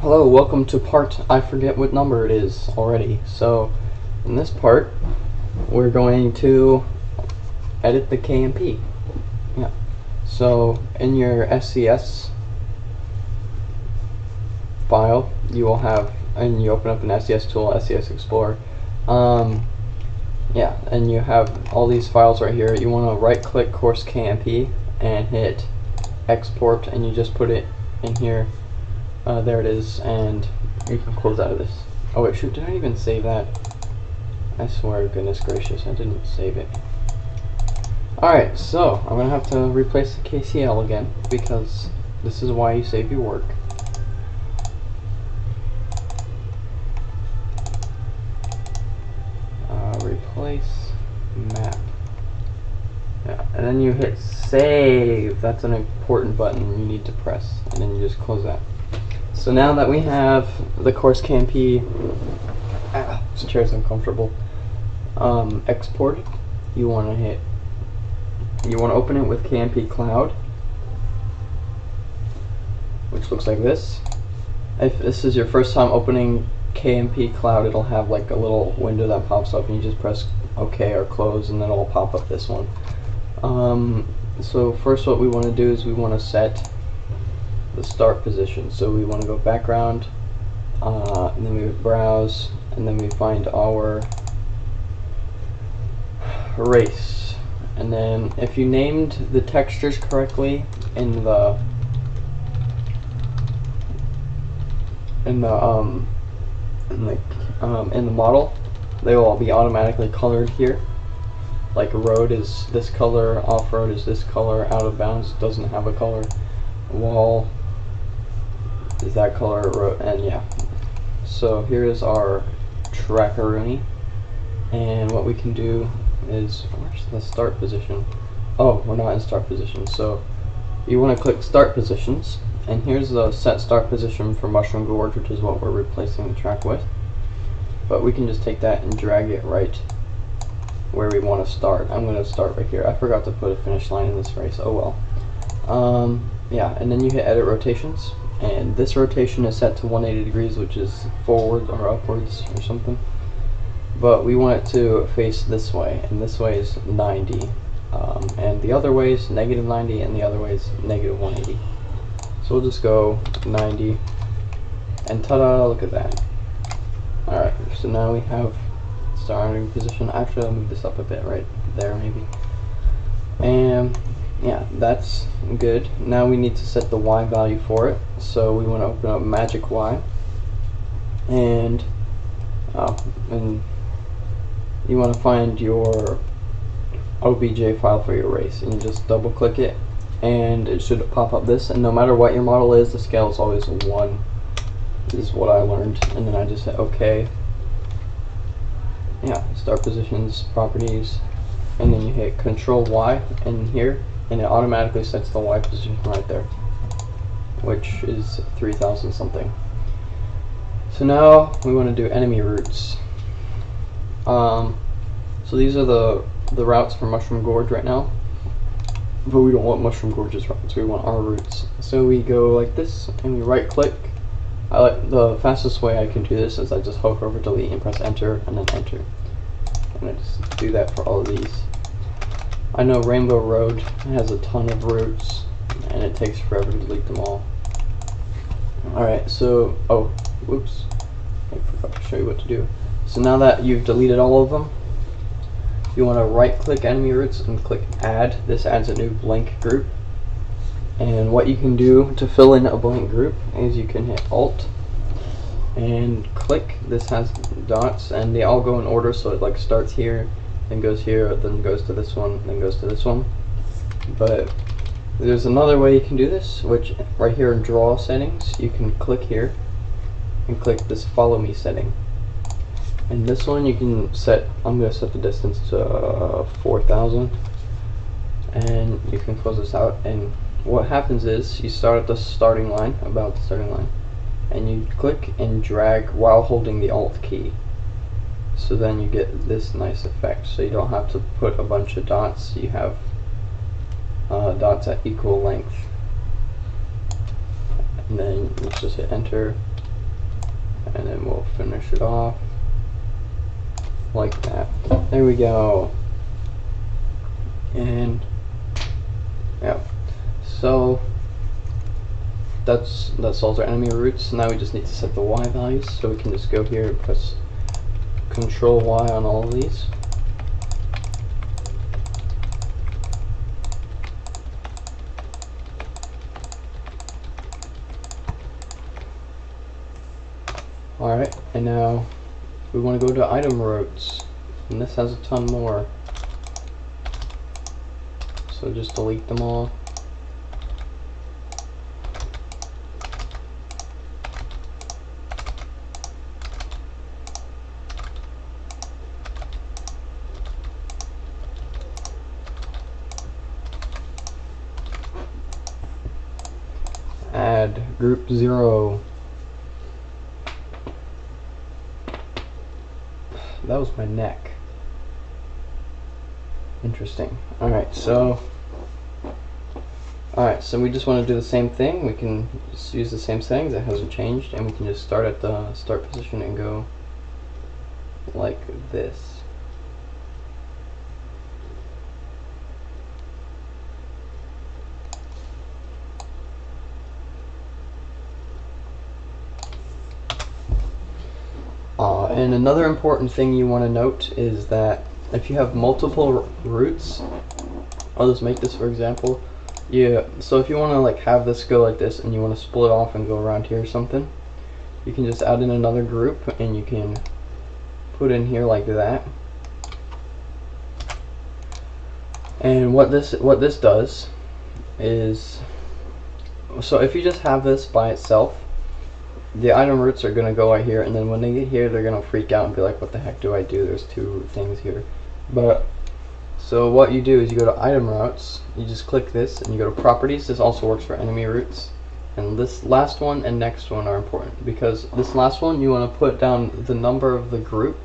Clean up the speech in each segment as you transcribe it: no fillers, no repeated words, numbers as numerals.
Hello, welcome to part, I forget what number it is already. So, in this part, we're going to edit the KMP. Yeah. So, in your SCS file, you will have, and you open up an SCS tool, SCS Explorer. Yeah, and you have all these files right here. You want to right-click course KMP and hit export, and you just put it in here. There it is, and you can close out of this. Oh wait, shoot, did I even save that? I swear, goodness gracious, I didn't save it. Alright, so I'm gonna have to replace the KCL again, because this is why you save your work. Replace map. Yeah, and then you hit save. That's an important button you need to press, and then you just close that. So now that we have the course KMP, this chair's uncomfortable, exported, you want to open it with KMP Cloud, which looks like this. If this is your first time opening KMP Cloud, it'll have like a little window that pops up, and you just press OK or close, and then it'll pop up this one. So first what we want to do is we want to set the start position. So we want to go background, and then we browse, and then we find our race. And then if you named the textures correctly in the model, they will all be automatically colored here. Like road is this color, off-road is this color, out of bounds doesn't have a color, wall is that color, and yeah. So here is our trackaroonie, and what we can do is, where's the start position? Oh, we're not in start position, so you want to click start positions, and here's the set start position for Mushroom Gorge, which is what we're replacing the track with. But we can just take that and drag it right where we want to start. I'm going to start right here. I forgot to put a finish line in this race, oh well. Yeah, and then you hit edit rotations, and this rotation is set to 180 degrees, which is forward or upwards or something. But we want it to face this way, and this way is 90. And the other way is -90, and the other way is -180. So we'll just go 90, and ta-da, look at that. Alright, so now we have starting position. Actually, I'll move this up a bit, right there maybe. And yeah, that's good. Now we need to set the Y value for it. So we want to open up Magic Y, and you want to find your OBJ file for your race, and you just double click it, and it should pop up this. And no matter what your model is, the scale is always 1. This is what I learned, and then I just hit OK. Yeah, start positions, properties, and then you hit Control Y in here, and it automatically sets the Y position right there, which is 3000 something. So now we want to do enemy routes. So these are the routes for Mushroom Gorge right now, but we don't want Mushroom Gorge's routes, we want our routes. So we go like this, and we right click. The fastest way I can do this is I just hover over delete and press enter, and then enter. And I just do that for all of these. I know Rainbow Road has a ton of routes, and it takes forever to delete them all. Alright, so, oh, whoops, I forgot to show you what to do. So now that you've deleted all of them, you want to right click enemy routes and click add. This adds a new blank group. And what you can do to fill in a blank group is you can hit Alt and click. This has dots, and they all go in order, so it like starts here, then goes here, then goes to this one, then goes to this one. But there's another way you can do this, which right here in draw settings, you can click here and click this follow me setting. And this one you can set, I'm going to set the distance to 4000, and you can close this out. And what happens is you start at the starting line, about the starting line, and you click and drag while holding the Alt key. So then you get this nice effect. So you don't have to put a bunch of dots, you have dots at equal length. And then let's just hit enter, and then we'll finish it off like that. There we go. And yeah, so that solves our enemy routes. Now we just need to set the Y values, so we can just go here and press Control Y on all of these. Alright, and now we want to go to item routes, and this has a ton more. So just delete them all. Add group 0. That was my neck. Interesting. Alright, so we just want to do the same thing. We can just use the same settings, it hasn't changed, and we can just start at the start position and go like this. And another important thing you want to note is that if you have multiple routes, I'll just make this for example. So if you want to like have this go like this and you want to split off and go around here or something, you can just add in another group and you can put in here like that. And what this does is, so if you just have this by itself, the item routes are going to go right here, and then when they get here they're going to freak out and be like, what the heck do I do? There's two things here. But so what you do is you go to item routes, you just click this and you go to properties. This also works for enemy routes, and this last one and next one are important, because this last one you want to put down the number of the group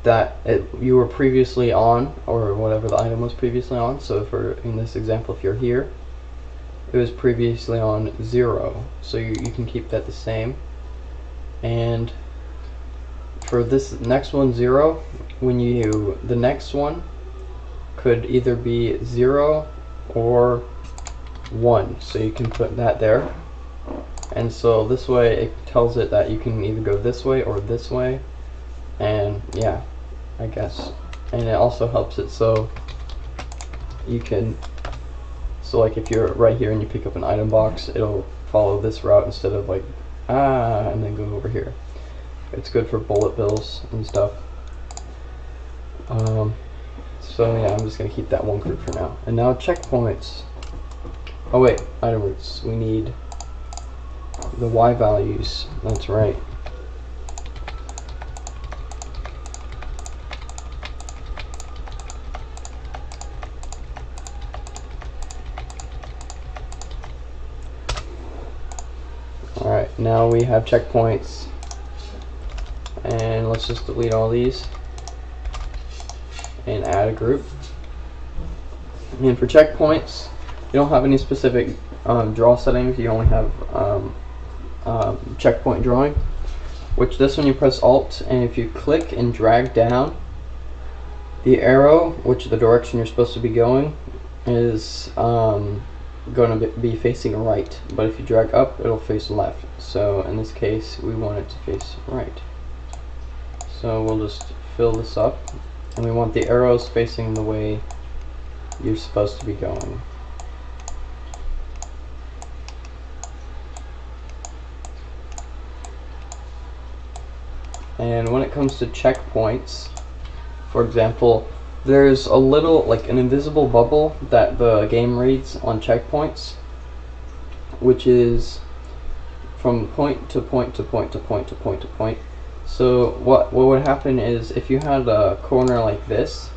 that you were previously on, or whatever the item was previously on. So for in this example, if you're here, it was previously on 0, so you can keep that the same. And for this next one, 0, the next one could either be 0 or 1, so you can put that there. And so this way it tells it that you can either go this way or this way, and yeah, I guess. And it also helps it so you can, so like if you're right here and you pick up an item box, it'll follow this route instead of like and then go over here. It's good for bullet bills and stuff. So yeah, I'm just gonna keep that one group for now. And now checkpoints. Oh wait, item routes. We need the Y values. That's right. Alright, now we have checkpoints, and let's just delete all these and add a group. And for checkpoints, you don't have any specific draw settings, you only have checkpoint drawing, which this one you press Alt, and if you click and drag down, the arrow, which the direction you're supposed to be going, is going to be facing right, but if you drag up it'll face left. So in this case we want it to face right, so we'll just fill this up, and we want the arrows facing the way you're supposed to be going. And when it comes to checkpoints, for example, there's a little, like an invisible bubble that the game reads on checkpoints, which is from point to point to point to point to point to point. So what would happen is, if you had a corner like this,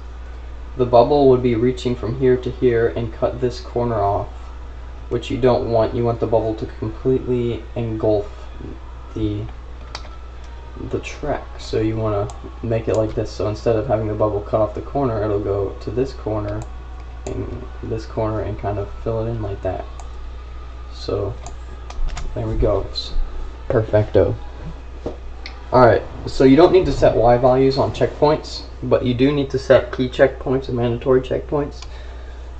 the bubble would be reaching from here to here and cut this corner off, which you don't want. You want the bubble to completely engulf the track, so you want to make it like this. So instead of having the bubble cut off the corner, it'll go to this corner and kind of fill it in like that. So there we go, it's perfecto. Alright, so you don't need to set Y values on checkpoints, but you do need to set key checkpoints and mandatory checkpoints.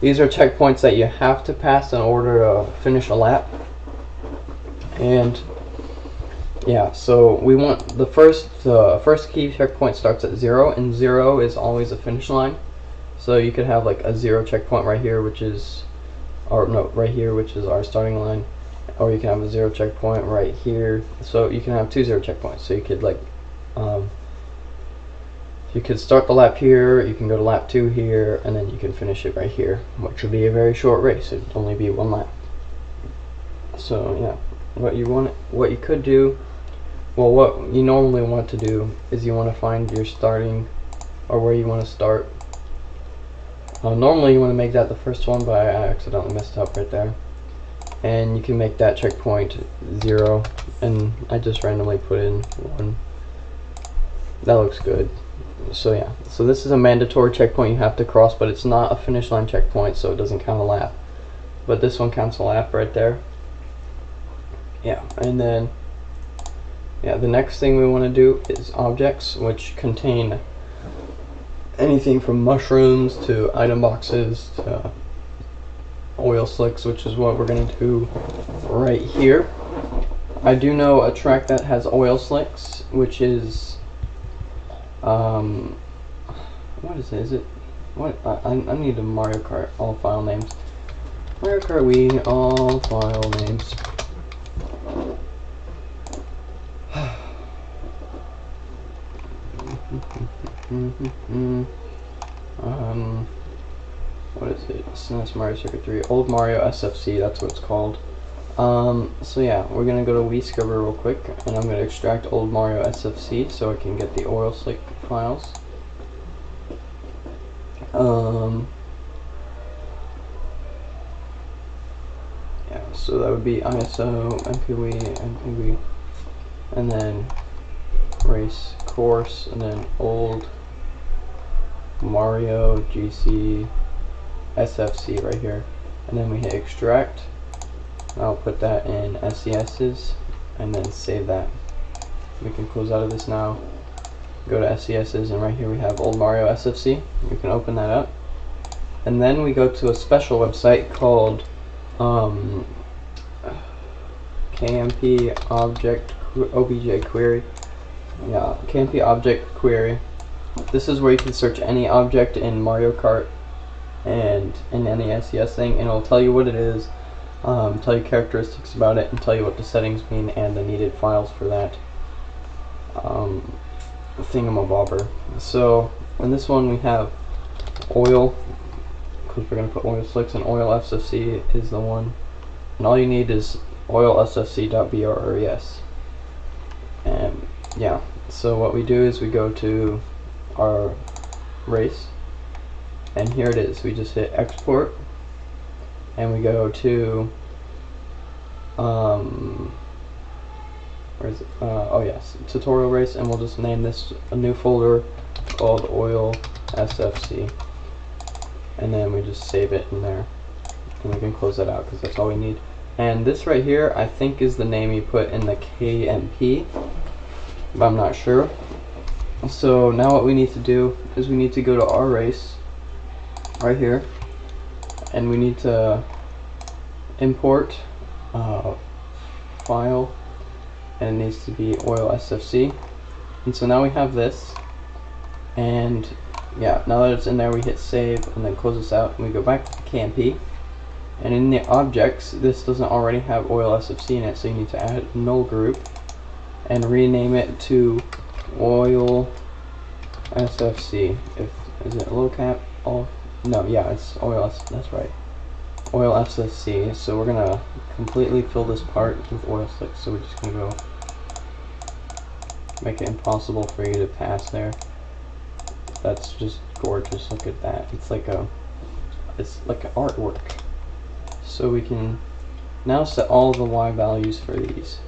These are checkpoints that you have to pass in order to finish a lap. And yeah, so we want the first key checkpoint starts at 0, and 0 is always a finish line. So you could have like a 0 checkpoint right here, which is, or no, right here, which is our starting line. Or you can have a 0 checkpoint right here. So you can have 2 0 checkpoints. So you could like, you could start the lap here, you can go to lap 2 here, and then you can finish it right here, which would be a very short race. It'd only be 1 lap. So yeah, what you could do, well, what you normally want to do is you want to find your starting, or where you want to start. Normally you want to make that the first one, but I accidentally messed up right there. And you can make that checkpoint 0, and I just randomly put in 1. That looks good. So yeah, so this is a mandatory checkpoint you have to cross, but it's not a finish line checkpoint, so it doesn't count a lap. But this one counts a lap right there. Yeah, and then yeah, the next thing we want to do is objects, which contain anything from mushrooms to item boxes to oil slicks, which is what we're going to do right here. I do know a track that has oil slicks, which is what is it? Is it what? I need a Mario Kart all file names. Mario Kart Wii all file names. What is it? SNES Mario Circuit 3, Old Mario SFC, that's what it's called. So yeah, we're gonna go to Wii Scrubber real quick, and I'm gonna extract Old Mario SFC so I can get the oil slick files. Yeah, so that would be ISO, MKWii, and then race course, and then Old Mario GC SFC right here, and then we hit extract. I'll put that in SCS's and then save that. We can close out of this now, go to SCS's, and right here we have Old Mario SFC. We can open that up, and then we go to a special website called KMP Object OBJ Query. Yeah, KMP Object Query. This is where you can search any object in Mario Kart and in any SCS thing, and it'll tell you what it is, tell you characteristics about it, and tell you what the settings mean and the needed files for that thingamabobber. So in this one we have oil, because we're going to put oil slicks, and oil SFC is the one, and all you need is oil SFC.bres. And yeah, so what we do is we go to our race, and here it is. We just hit export, and we go to where is it? Oh yes, tutorial race, and we'll just name this a new folder called oil SFC, and then we just save it in there, and we can close that out because that's all we need. And this right here I think is the name you put in the KMP, but I'm not sure. So now what we need to do is we need to go to our race right here, and we need to import file, and it needs to be oil SFC. And so now we have this, and yeah, now that it's in there, we hit save and then close this out, and we go back to the KMP, and in the objects, this doesn't already have oil SFC in it, so you need to add null group and rename it to oil SFC. Is it low cap? Oh no, yeah, it's oil. That's right, oil SFC. So we're gonna completely fill this part with oil slicks. So we're just gonna go make it impossible for you to pass there. That's just gorgeous. Look at that. It's like an artwork. So we can now set all the Y values for these.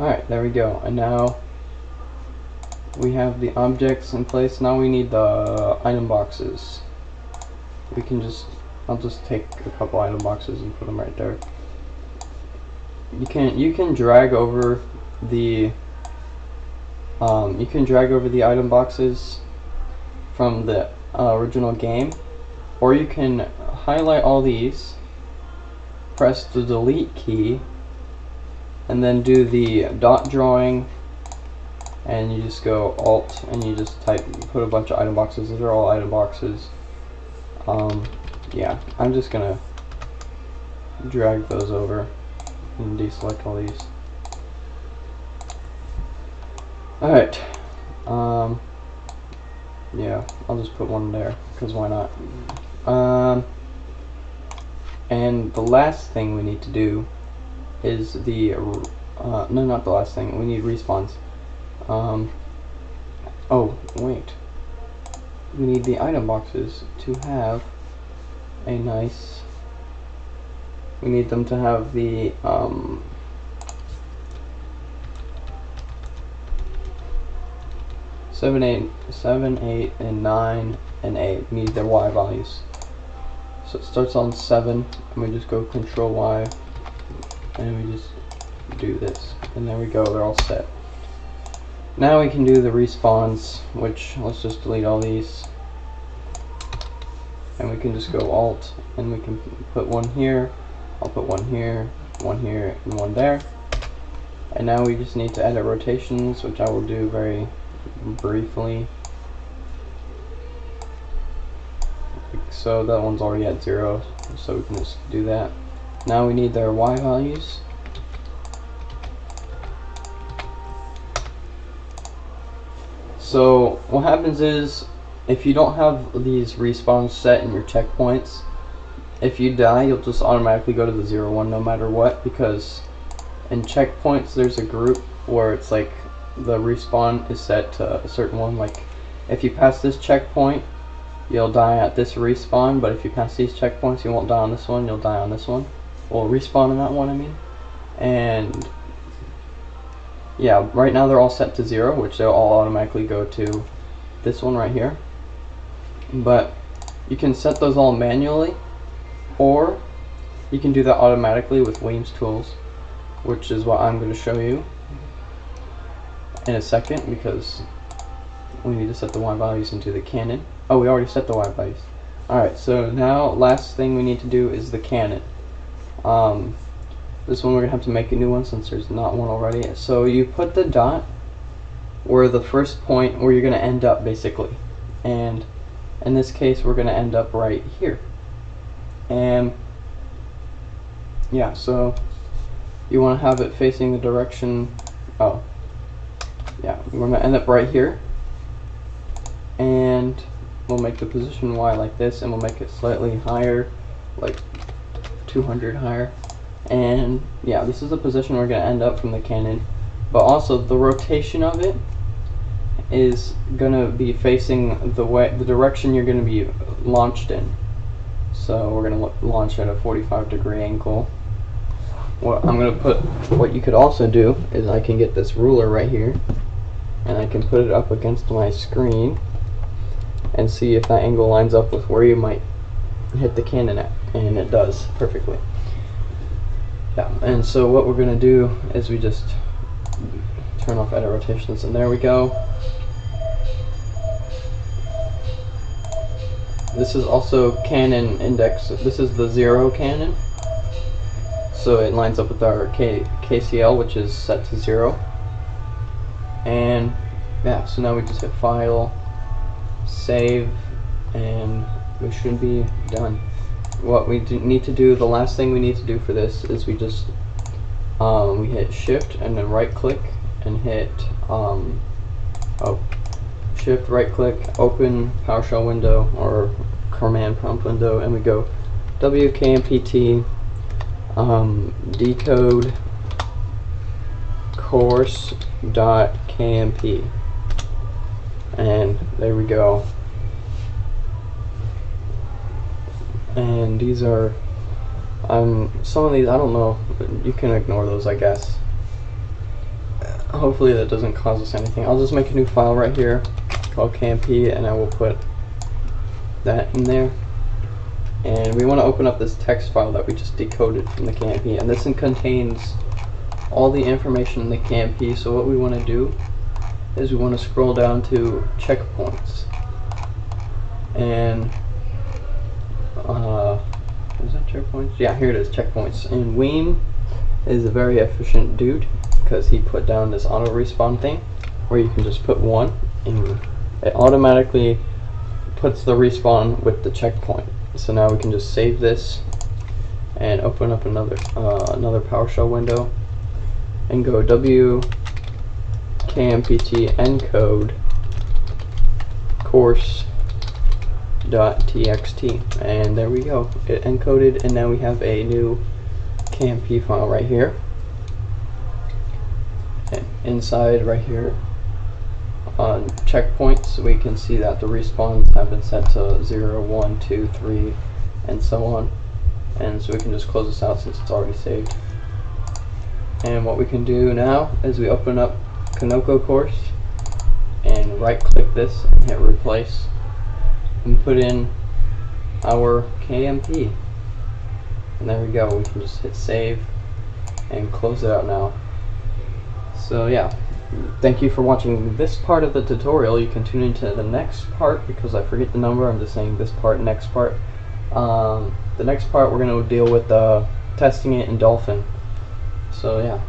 Alright, there we go. And now we have the objects in place. Now we need the item boxes. We can just, I'll just take a couple item boxes and put them right there. You can drag over the item boxes from the original game, or you can highlight all these, press the delete key, and then do the dot drawing, and you just go alt and you just put a bunch of item boxes. These are all item boxes. Yeah, I'm just gonna drag those over and deselect all these. Alright, yeah, I'll just put one there, because why not? And the last thing we need to do is the, no, not the last thing, we need respawns. Oh, wait. We need the item boxes to have a nice, we need them to have the, 7, 8, and 9, and 8 need their Y values. So it starts on 7, and we just go Control Y, and we just do this, and there we go, they're all set. Now we can do the respawns, which, let's just delete all these, and we can just go Alt, and we can put one here, I'll put one here, and one there. And now we just need to edit rotations, which I will do very briefly. So that one's already at 0, so we can just do that. Now we need their Y values. So what happens is, if you don't have these respawns set in your checkpoints, if you die, you'll just automatically go to the 0, 1 no matter what, because in checkpoints there's a group where it's like the respawn is set to a certain one. Like if you pass this checkpoint, you'll die at this respawn, but if you pass these checkpoints, you won't die on this one, you'll die on this one. Well, respawn on that one, I mean. And yeah, right now they're all set to 0, which they'll all automatically go to this one right here. But you can set those all manually, or you can do that automatically with Weems tools, which is what I'm going to show you in a second, because we need to set the Y values into the cannon. Oh, we already set the Y values. Alright, so now last thing we need to do is the cannon. This one we're going to have to make a new one since there's not one already. So you put the dot where the first point where you're going to end up, basically. And in this case we're going to end up right here. And yeah, so you want to have it facing the direction, oh yeah, we're going to end up right here. And we'll make the position Y like this, and we'll make it slightly higher, like 200 higher. And yeah, this is the position we're going to end up from the cannon. But also the rotation of it is going to be facing the direction you're going to be launched in. So we're going to launch at a 45-degree angle. What I'm going to put, what you could also do is I can get this ruler right here, and I can put it up against my screen and see if that angle lines up with where you might hit the cannon at, and it does perfectly. Yeah, and so what we're going to do is we just turn off edit rotations, and there we go. This is also cannon index. This is the 0 cannon, so it lines up with our KCL, which is set to 0. And yeah, so now we just hit File, Save, and we should be done. What we need to do, the last thing we need to do for this is we just we hit Shift and then right click and hit Shift, right click, open PowerShell window or command prompt window, and we go WKMPT decode course.kmp, and there we go. And these are some of these, I don't know, you can ignore those, I guess. hopefully that doesn't cause us anything. I'll just make a new file right here called KMP, and I will put that in there. And we want to open up this text file that we just decoded from the KMP, and this contains all the information in the KMP. So what we want to do is we want to scroll down to checkpoints, and is that checkpoints? Yeah, here it is, checkpoints. And Weem is a very efficient dude because he put down this auto respawn thing where you can just put 1 and it automatically puts the respawn with the checkpoint. So now we can just save this and open up another PowerShell window and go wkmpt encode course.txt, and there we go, it encoded, and now we have a new KMP file right here. And inside right here on checkpoints, we can see that the respawns have been set to 0, 1, 2, 3, and so on. And so we can just close this out since it's already saved. And what we can do now is we open up Kanoko course and right click this and hit replace and put in our KMP. And there we go, we can just hit save and close it out now. So yeah, thank you for watching this part of the tutorial. You can tune into the next part because I forget the number, I'm just saying this part, next part. The next part we're going to deal with testing it in Dolphin. So yeah.